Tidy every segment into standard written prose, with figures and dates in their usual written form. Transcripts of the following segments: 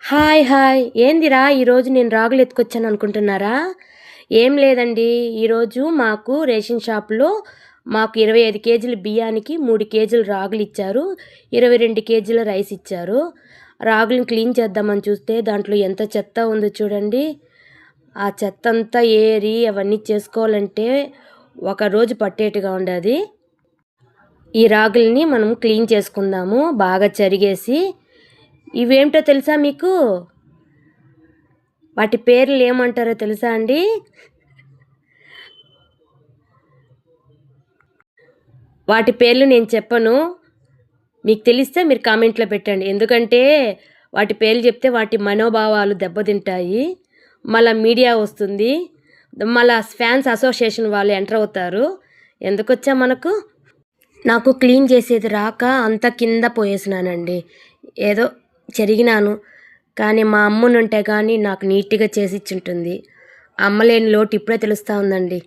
Hi hi ఏందిరా ఈరోజు నేను రాగులు ఎత్తుకొచ్చాను అనుకుంటున్నారా? ఏం లేదండి. ఈరోజు మాకు రేషన్ షాప్లో మాకు 25 కేజీల బియ్యానికి 3 కేజీల రాగులు ఇచ్చారు. 22 కేజీల రైస్ ఇచ్చారు. రాగులను క్లీన్ చేద్దామని చూస్తే దాంట్లో ఎంత చెత్త ఉందో చూడండి. ఆ చెత్త అంతా ఏరి అవన్నీ చేసుకోవాలంటే ఒక రోజు పట్టేట్టుగా ఉండదు. ఈ రాగుల్ని మనం క్లీన్ చేసుకుందాము బాగా చెరిగేసి. ఇవేమిటో తెలుసా మీకు? వాటి పేర్లు ఏమంటారో తెలుసా అండి? వాటి పేర్లు నేను చెప్పను. మీకు తెలిస్తే మీరు కామెంట్లో పెట్టండి. ఎందుకంటే వాటి పేర్లు చెప్తే వాటి మనోభావాలు దెబ్బతింటాయి. మళ్ళీ మీడియా వస్తుంది, మళ్ళీ ఫ్యాన్స్ అసోసియేషన్ వాళ్ళు ఎంటర్ అవుతారు. ఎందుకొచ్చా మనకు? నాకు క్లీన్ చేసేది రాక అంత కింద పోయేసినానండి. ఏదో చెరిగినాను, కానీ మా అమ్మనుంటే కానీ నాకు నీట్గా చేసి ఇచ్చుంటుంది. అమ్మ లేని లోటు ఇప్పుడే తెలుస్తూ ఉందండి.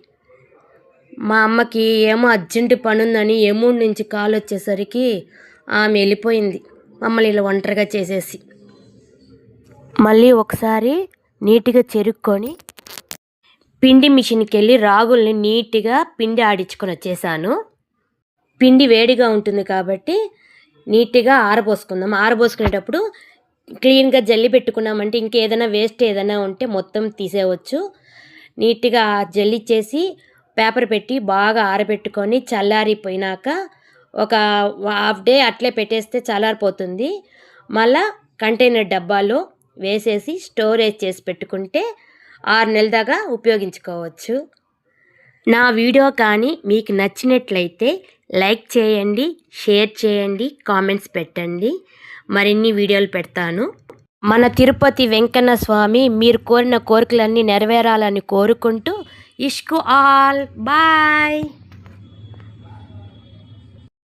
మా అమ్మకి ఏమో అర్జెంటు పని ఉందని ఎమూడు నుంచి కాల్ వచ్చేసరికి ఆమె వెళ్ళిపోయింది మమ్మల్ని ఇలా ఒంటరిగా చేసేసి. మళ్ళీ ఒకసారి నీట్గా చెరుక్కొని పిండి మిషన్కి వెళ్ళి రాగుల్ని నీట్గా పిండి ఆడించుకొని వచ్చేసాను. పిండి వేడిగా ఉంటుంది కాబట్టి నీట్గా ఆరబోసుకుందాం. ఆరబోసుకునేటప్పుడు క్లీన్గా జల్లి పెట్టుకున్నామంటే ఇంకేదైనా వేస్ట్ ఏదైనా ఉంటే మొత్తం తీసేయవచ్చు. నీట్గా జల్లిచ్చేసి పేపర్ పెట్టి బాగా ఆరబెట్టుకొని చల్లారిపోయినాక ఒక హాఫ్ డే అట్లే పెట్టేస్తే చల్లారిపోతుంది. మళ్ళా కంటైనర్ డబ్బాలో వేసేసి స్టోరేజ్ చేసి పెట్టుకుంటే 6 నెలల దాకా ఉపయోగించుకోవచ్చు. నా వీడియో కానీ మీకు నచ్చినట్లయితే లైక్ చేయండి, షేర్ చేయండి, కామెంట్స్ పెట్టండి. మరిన్ని వీడియోలు పెడతాను. మన తిరుపతి వెంకన్న స్వామి మీరు కోరిన కోరికలన్నీ నెరవేరాలని కోరుకుంటూ ఇష్కు ఆల్ బాయ్.